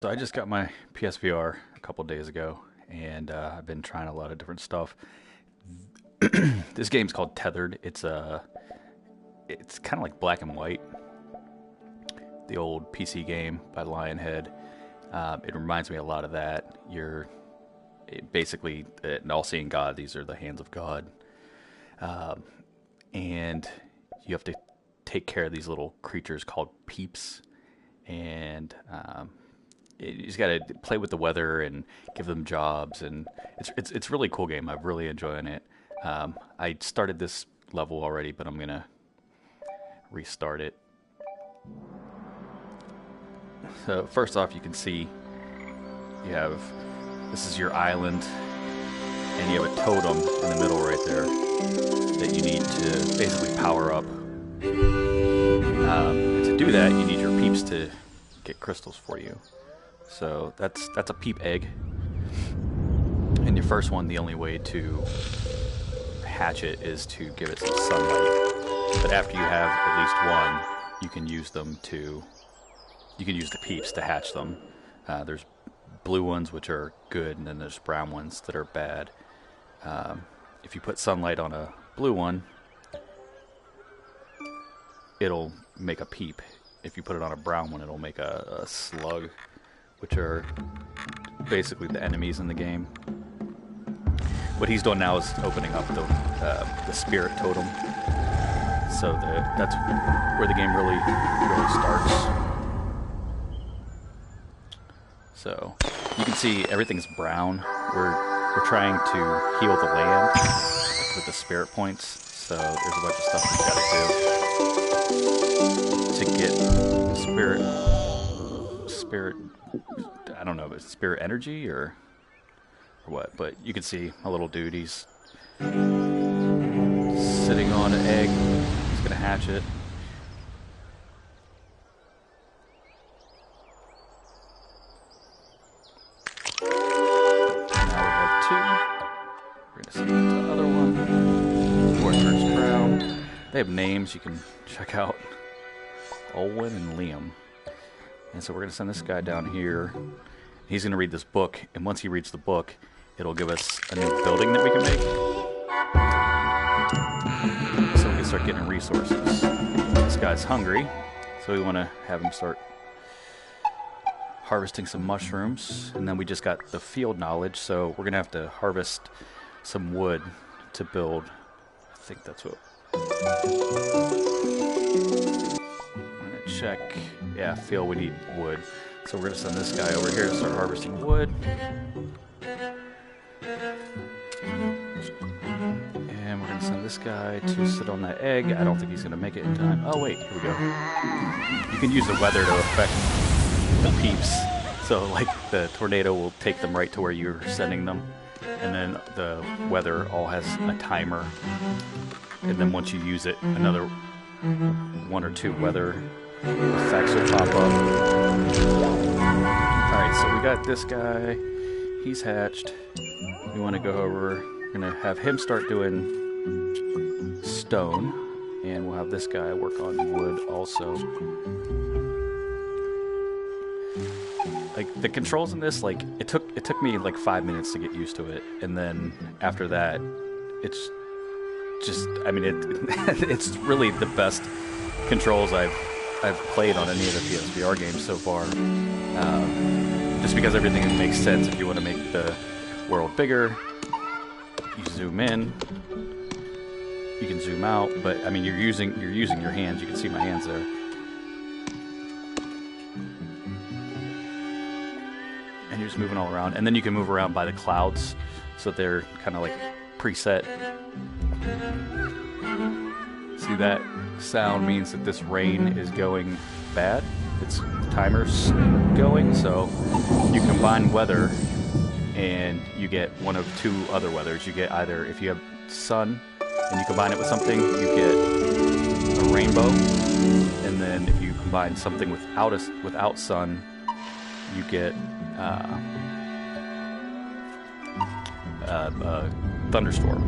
So I just got my PSVR a couple days ago, and I've been trying a lot of different stuff. This game's called Tethered. It's kind of like Black and White, the old PC game by Lionhead. It reminds me a lot of that. Basically an all-seeing God. These are the hands of God, and you have to take care of these little creatures called peeps, and you just got to play with the weather and give them jobs, and it's really cool game. I'm really enjoying it. I started this level already, but I'm gonna restart it. So first off, you can see this is your island, and you have a totem in the middle right there that you need to basically power up. And to do that, you need your peeps to get crystals for you. So that's a peep egg. And your first one, the only way to hatch it is to give it some sunlight. But after you have at least one, you can use the peeps to hatch them. There's blue ones which are good, and then there's brown ones that are bad. If you put sunlight on a blue one, it'll make a peep. If you put it on a brown one, it'll make a slug, which are basically the enemies in the game. What he's doing now is opening up the spirit totem, so that's where the game really starts. So you can see everything's brown. We're trying to heal the land with the spirit points. So there's a bunch of stuff we gotta do to get spirit. I don't know if it's spirit energy or what, but you can see a little dude. He's sitting on an egg. He's gonna hatch it. Now we have two. We're gonna send it to the other one. Portrait's brown. They have names you can check out. Olwen and Liam. And so we're going to send this guy down here. He's going to read this book, and once he reads the book, it'll give us a new building that we can make. So we can start getting resources. This guy's hungry, so we want to have him start harvesting some mushrooms. And then we just got the field knowledge, so we're going to have to harvest some wood to build. I think that's what... check. Yeah, feel we need wood. So we're going to send this guy over here to start harvesting wood. And we're going to send this guy to sit on that egg. I don't think he's going to make it in time. Oh, wait. Here we go. You can use the weather to affect the peeps. So, like, the tornado will take them right to where you're sending them. And then the weather all has a timer. And then once you use it, another one or two weather effects will pop up. Alright, so we got this guy. He's hatched. We want to go over. We're going to have him start doing stone. And we'll have this guy work on wood also. Like, the controls in this, like, it took me like 5 minutes to get used to it. And then after that, it's just, I mean, it's really the best controls I've played on any of the PSVR games so far. Just because everything makes sense. If you want to make the world bigger, you zoom in. You can zoom out, but I mean, you're using your hands. You can see my hands there. And you're just moving all around, and then you can move around by the clouds, so they're kind of like preset. See, that sound means that this rain is going bad. Its timer's going, so you combine weather and you get one of two other weathers. You get either, if you have sun and you combine it with something, you get a rainbow, and then if you combine something without sun, you get a thunderstorm.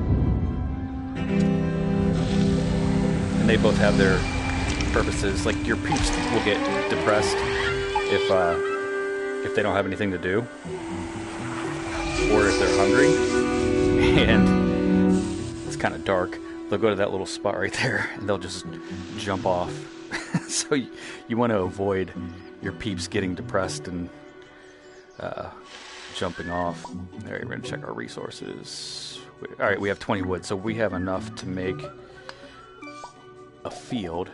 And they both have their purposes. Like, your peeps will get depressed if if they don't have anything to do, or if they're hungry, and it's kind of dark, they'll go to that little spot right there, and they'll just jump off. So you want to avoid your peeps getting depressed and jumping off. All right, we're going to check our resources. All right, we have 20 wood, so we have enough to make a field.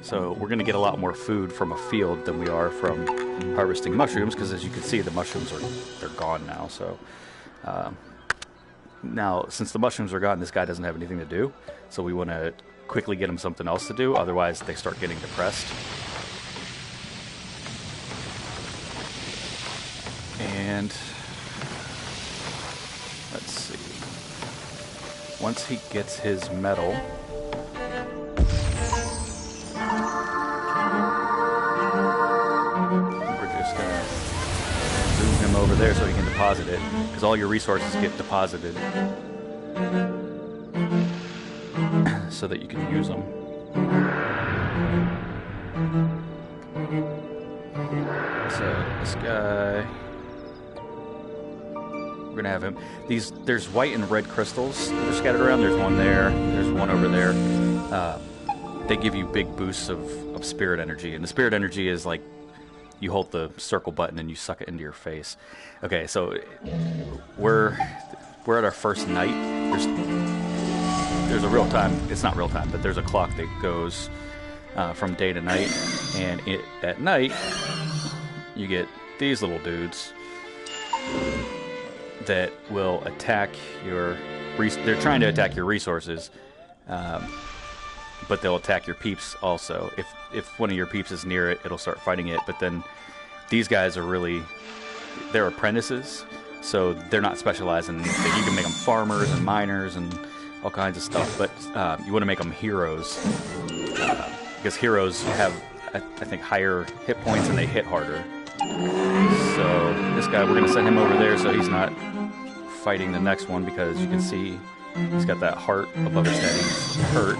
So we're going to get a lot more food from a field than we are from harvesting mushrooms, because as you can see, the mushrooms they're gone now. So now, since the mushrooms are gone, this guy doesn't have anything to do. So we want to quickly get him something else to do, otherwise they start getting depressed. And let's see. Once he gets his metal, we're just gonna move him over there so he can deposit it, because all your resources get deposited so that you can use them. So this guy, we're gonna have him. There's white and red crystals that are scattered around. There's one there. There's one over there. They give you big boosts of spirit energy, and the spirit energy is like you hold the circle button and you suck it into your face. Okay, so we're at our first night. There's a real time. It's not real time, but there's a clock that goes from day to night, and at night you get these little dudes that will attack your. They're trying to attack your resources, but they'll attack your peeps also. If one of your peeps is near it, it'll start fighting it. But then these guys are they're apprentices, so they're not specialized in. You can make them farmers and miners and all kinds of stuff, but you want to make them heroes, because heroes have, I think, higher hit points and they hit harder. So this guy, we're going to send him over there so he's not fighting the next one, because you can see he's got that heart above his head. He's hurt.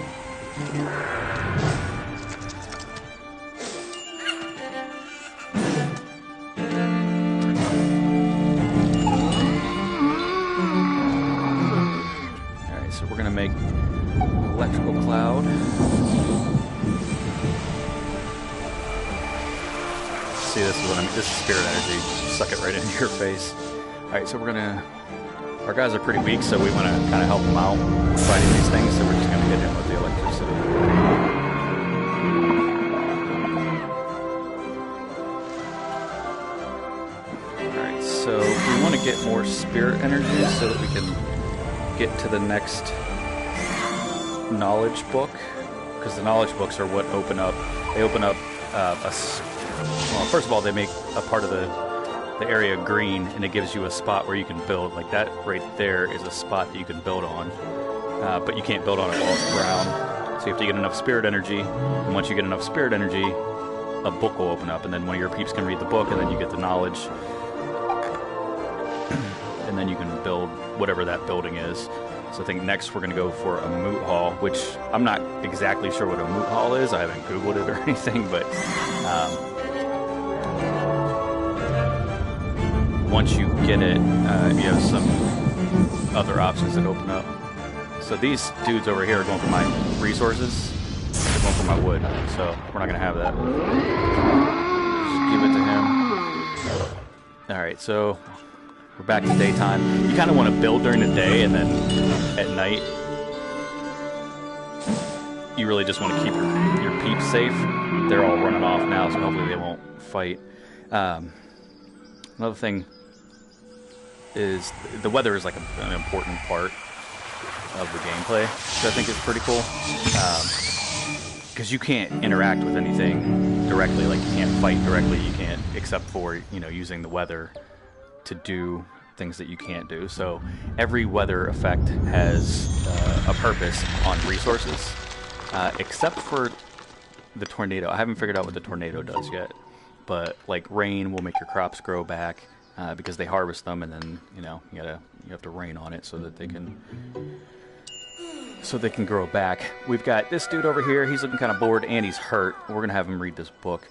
Alright, so we're going to make electrical cloud. See, this is what I mean. This is spirit energy. Suck it right into your face. Alright, so our guys are pretty weak, so we want to kind of help them out fighting these things, so we're just going to hit him with the electricity. Alright, so we want to get more spirit energy so that we can get to the next knowledge book, because the knowledge books are what open up well, first of all, they make a part of the area green, and it gives you a spot where you can build. Like that right there is a spot that you can build on, but you can't build on it while it's brown. So you have to get enough spirit energy, and once you get enough spirit energy, a book will open up, and then one of your peeps can read the book, and then you get the knowledge, and then you can build whatever that building is. So I think next we're going to go for a moot hall, which I'm not exactly sure what a moot hall is. I haven't Googled it or anything, but once you get it, you have some other options that open up. So these dudes over here are going for my resources. They're going for my wood, so we're not going to have that. Just give it to him. Alright, so we're back to daytime. You kind of want to build during the day, and then at night, you really just want to keep your peeps safe. They're all running off now, so hopefully they won't fight. Another thing is the weather is like an important part of the gameplay, which I think is pretty cool. Because you can't interact with anything directly, like you can't fight directly, you can't, except for, using the weather to do things that you can't do. So every weather effect has a purpose on resources, except for the tornado. I haven't figured out what the tornado does yet, but like rain will make your crops grow back, because they harvest them, and then you have to rain on it so that they can grow back. We've got this dude over here. He's looking kind of bored and he's hurt. We're gonna have him read this book,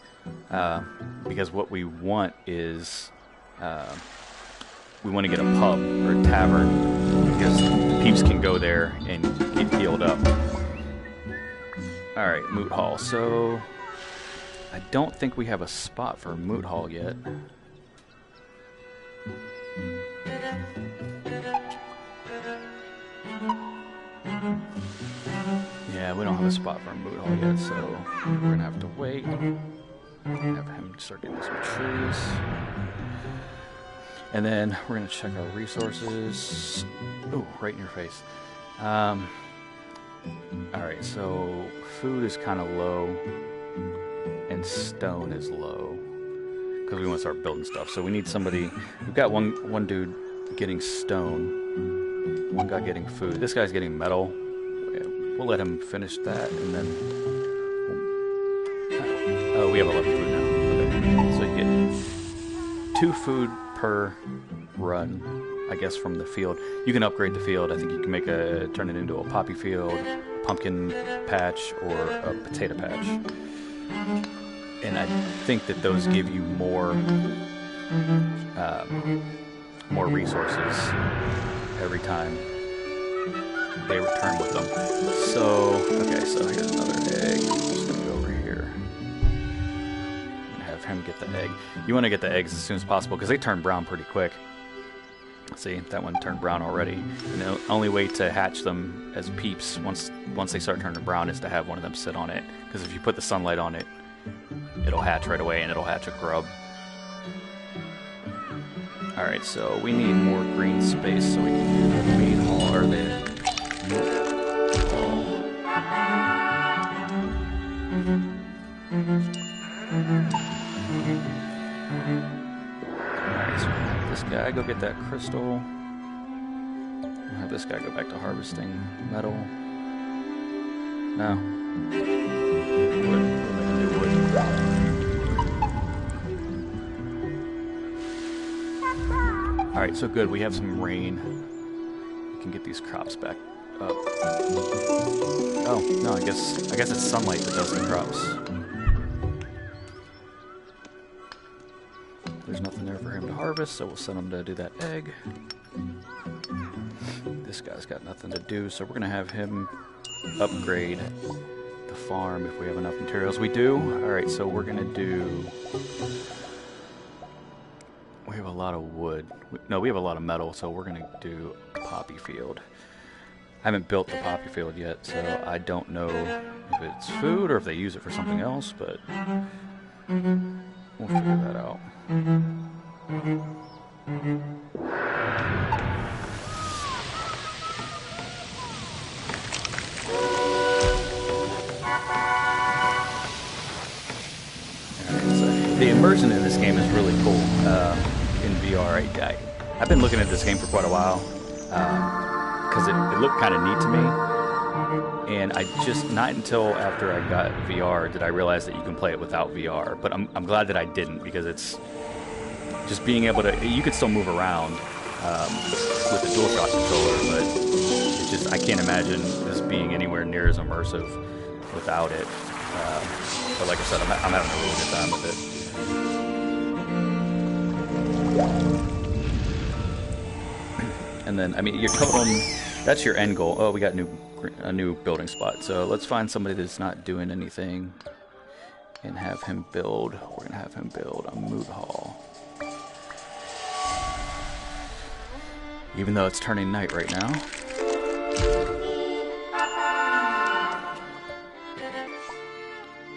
because what we want is we want to get a pub or a tavern because peeps can go there and get healed up. Alright, Moot Hall. So, I don't think we have a spot for Moot Hall yet. Yeah, we don't have a spot for a Moot Hall yet, so we're going to have to wait. Have him start getting some trees. And then we're going to check our resources. Oh, right in your face. Alright, so food is kind of low. And stone is low. Because we want to start building stuff. So we need somebody. We've got one dude getting stone. One guy getting food. This guy's getting metal. We'll let him finish that, and then... Oh, we have 11 food now. Okay. So you get 2 food per run, I guess, from the field. You can upgrade the field. I think you can turn it into a poppy field, pumpkin patch, or a potato patch. And I think that those give you more resources every time they return with them. So, okay, so here's another egg. I'm just gonna go over here and have him get the egg. You want to get the eggs as soon as possible because they turn brown pretty quick. See, that one turned brown already. And the only way to hatch them as peeps once they start turning brown is to have one of them sit on it. Because if you put the sunlight on it, it'll hatch right away and it'll hatch a grub. Alright, so we need more green space so we can do the meat hall or the Alright, so we'll have this guy go get that crystal. We'll have this guy go back to harvesting metal. No. Wood. Alright, so good. We have some rain. We can get these crops back up. Oh, no, I guess it's sunlight that does the crops. There's nothing there for him to harvest, so we'll send him to do that egg. This guy's got nothing to do, so we're going to have him upgrade the farm if we have enough materials. We do. Alright, so we're going to do... We have a lot of wood. We have a lot of metal, so we're going to do a poppy field. I haven't built the poppy field yet, so I don't know if it's food or if they use it for something else, but we'll figure that out. Alright, so the immersion in this game is really cool. In VR, I've been looking at this game for quite a while because it looked kind of neat to me, and I just not until after I got VR did I realize that you can play it without VR. But I'm glad that I didn't, because it's just being able to, you could still move around with the DualShock controller, but it's just, I can't imagine this being anywhere near as immersive without it. But like I said, I'm having a really good time with it. And then, I mean, your totem, that's your end goal. Oh, we got a new building spot. So let's find somebody that's not doing anything and have him build. We're going to have him build a moot hall. Even though it's turning night right now.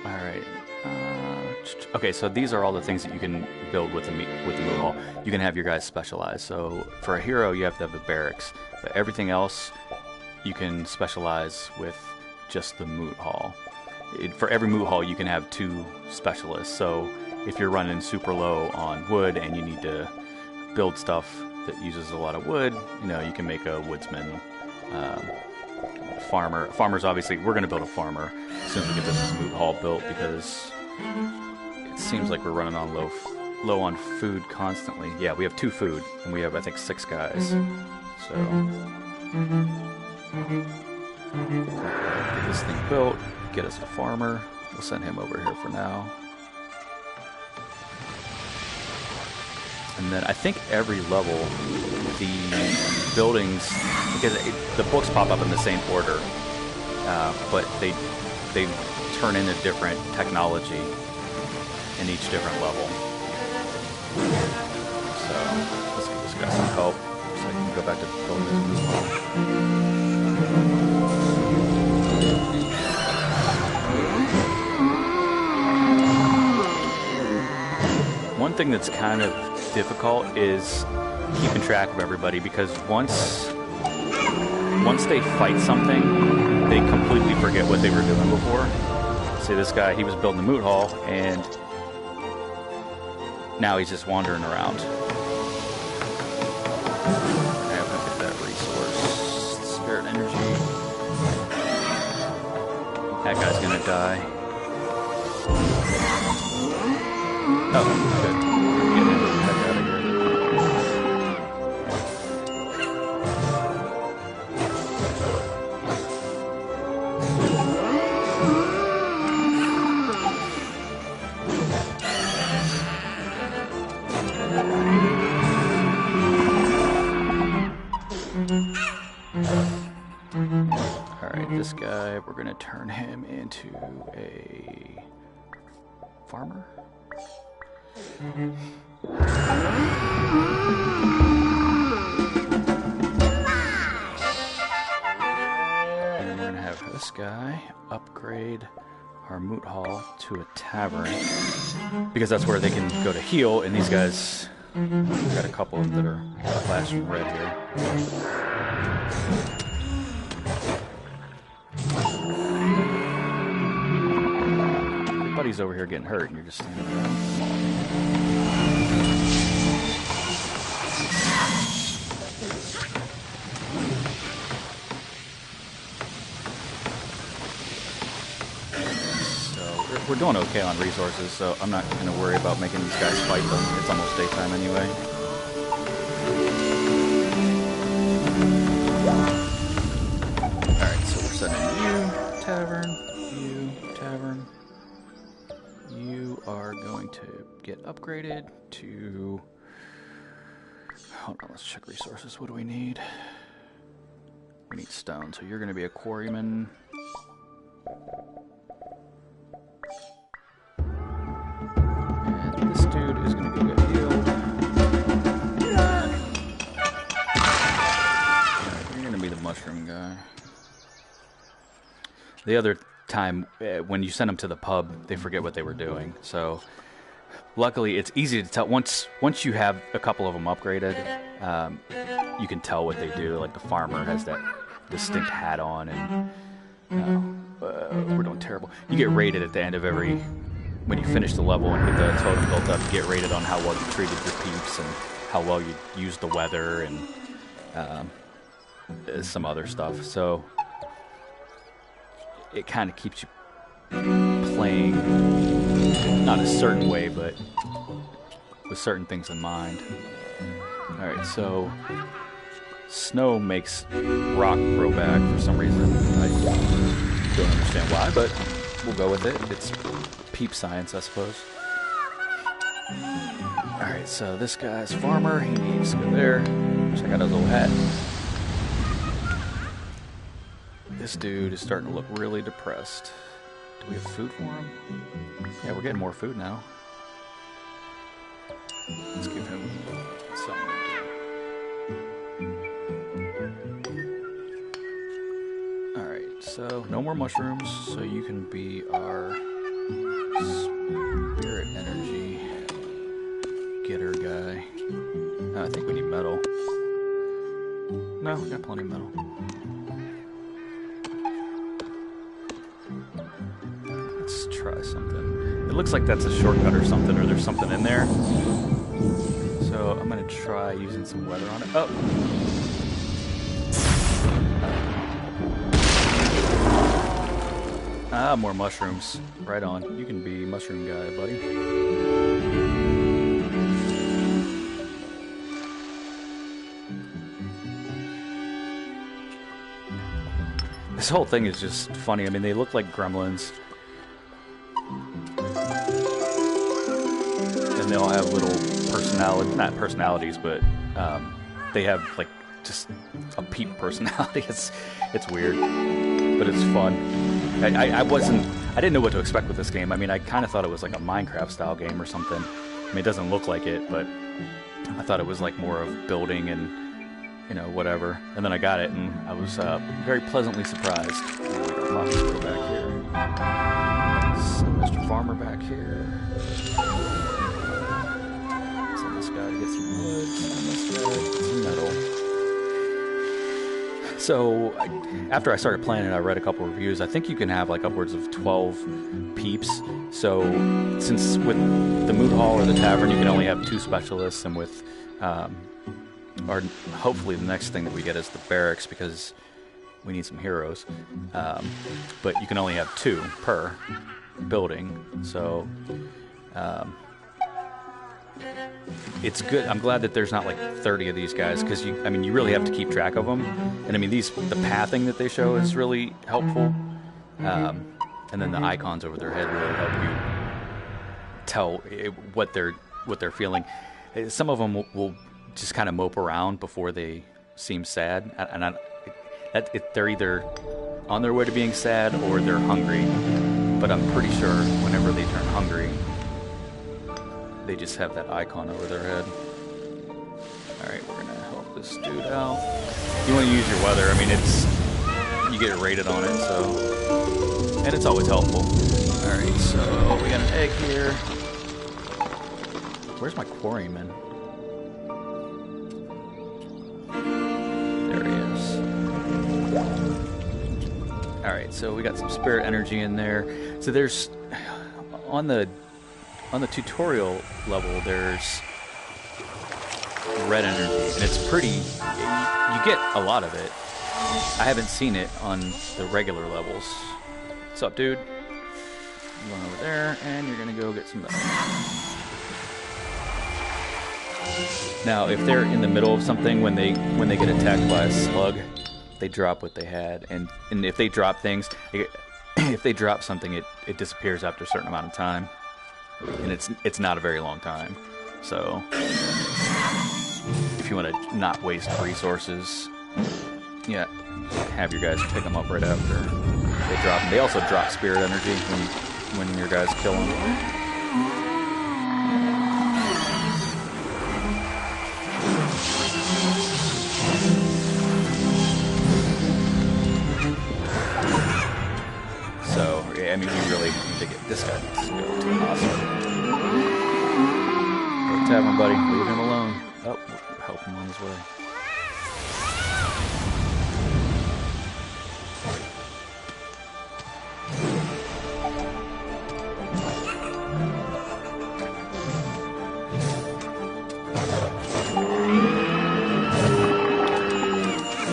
Alright. Okay, so these are all the things that you can build with the moot hall. You can have your guys specialize. So for a hero, you have to have the barracks. But everything else, you can specialize with just the moot hall. For every moot hall, you can have 2 specialists. So if you're running super low on wood and you need to build stuff that uses a lot of wood, you know, you can make a woodsman, farmer. Farmers, obviously, we're going to build a farmer as soon as we get this moot hall built, because it seems like we're running on low on food constantly. Yeah, we have 2 food, and we have, I think, 6 guys. So get this thing built, get us a farmer. We'll send him over here for now. And And then I think every level, the buildings, because the books pop up in the same order, but they turn into different technology in each different level. So let's give this guy some help so I can go back to building this moot hall. One thing that's kind of difficult is keeping track of everybody, because once they fight something, they completely forget what they were doing before. See, this guy, he was building the moot hall, and now he's just wandering around. Okay, I'm gonna get that resource. Spirit energy. That guy's gonna die. Oh, good. Get him the heck out of here. Alright, this guy, we're gonna turn him into a farmer. And we're gonna have this guy upgrade our moot hall to a tavern, because that's where they can go to heal, and these guys, we've got a couple of them that are flashing red here. Everybody's over here getting hurt, and you're just standing around. We're doing okay on resources, so I'm not going to worry about making these guys fight them. It's almost daytime anyway. Alright, so we're setting you, tavern, you, tavern. You are going to get upgraded to... Hold on, let's check resources. What do we need? We need stone, so you're going to be a quarryman. This dude is going to go get healed. You're going to be the mushroom guy. The other time, when you send them to the pub, they forget what they were doing. So, luckily, it's easy to tell. Once you have a couple of them upgraded, you can tell what they do. Like the farmer has that distinct hat on, and we're doing terrible. You get rated at the end of every... When you finish the level and get the totem built up, you get rated on how well you treated your peeps and how well you used the weather and some other stuff. So it kind of keeps you playing, not a certain way, but with certain things in mind. Alright, so snow makes rock grow back for some reason. I don't understand why, but we'll go with it. It's peep science, I suppose. Alright, so this guy's farmer. He needs to go there. Check out his little hat. This dude is starting to look really depressed. Do we have food for him? Yeah, we're getting more food now. Let's give him something to do. Alright, so no more mushrooms, so you can be our spirit energy getter guy. Oh, I think we need metal. No, we got plenty of metal. Let's try something. It looks like that's a shortcut or something, or there's something in there. So I'm gonna try using some weather on it. Oh! Ah, more mushrooms. Right on. You can be mushroom guy, buddy. This whole thing is just funny. I mean, they look like gremlins. And they all have little personalities. not personalities, but they have like just a peep personality. It's weird, but it's fun. I didn't know what to expect with this game. I mean, I kind of thought it was like a Minecraft style game or something. I mean, it doesn't look like it, but I thought it was like more of building and, you know, whatever. And then I got it, and I was very pleasantly surprised. Let's go back here. Send Mr. Farmer back here. Send this guy to get some wood. Send this guy to get some metal. So, after I started playing it, I read a couple reviews. I think you can have like upwards of 12 peeps. So, since with the Moot Hall or the Tavern, you can only have 2 specialists, and with, or hopefully the next thing that we get is the Barracks, because we need some heroes. But you can only have 2 per building. So, it's good. I'm glad that there's not like 30 of these guys, because I mean, you really have to keep track of them. And I mean, the pathing that they show is really helpful. And then the icons over their head really help you tell what they're feeling. Some of them will just kind of mope around before they seem sad, and they're either on their way to being sad or they're hungry. But I'm pretty sure whenever they turn hungry, they just have that icon over their head. Alright, we're gonna help this dude out. You want to use your weather. I mean, you get rated on it, so, and it's always helpful. Alright, so we got an egg here. Where's my quarryman? There he is. Alright, so we got some spirit energy in there. So there's, on the tutorial level, there's red energy, and it's pretty, you get a lot of it. I haven't seen it on the regular levels. What's up, dude? I'm going over there, and you're gonna go get some metal. Now, if they're in the middle of something, when they get attacked by a slug, they drop what they had, and if they drop things, if they drop something, it disappears after a certain amount of time. And it's not a very long time. So if you want to not waste resources, yeah, have your guys pick them up right after they drop them. They also drop spirit energy when your guys kill them. So yeah, I mean, we really need to get this guy to go to the hospital. Tavern, buddy, leave him alone. Oh, we'll help him on his way.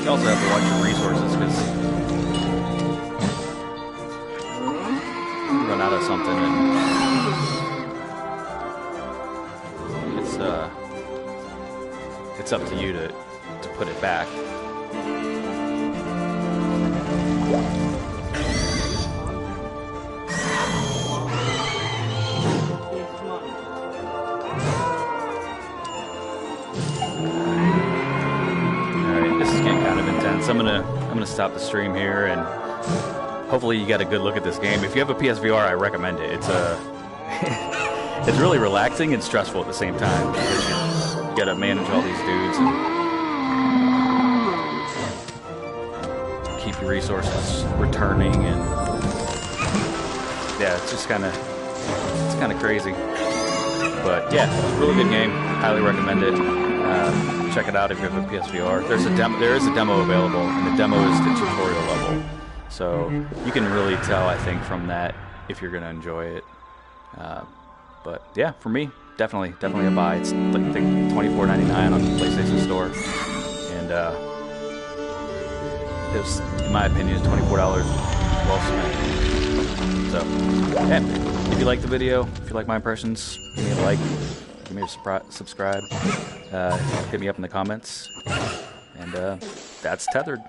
You also have to watch your resources, because you run out of something and it's up to you to put it back. Alright, this is getting kind of intense. I'm gonna stop the stream here, and hopefully you got a good look at this game. If you have a PSVR, I recommend it. It's it's really relaxing and stressful at the same time, because you gotta manage all these dudes and keep your resources returning, and yeah, it's kind of crazy. But yeah, it's a really good game. Highly recommend it. Check it out if you have a PSVR. There is a demo available, and the demo is the tutorial level, so you can really tell, I think, from that if you're gonna enjoy it. But yeah, for me, definitely a buy. It's like I think $24.99 on the PlayStation Store, and it was, in my opinion, $24 well spent. So, yeah, if you like the video, if you like my impressions, give me a like, give me a subscribe, hit me up in the comments, and that's Tethered.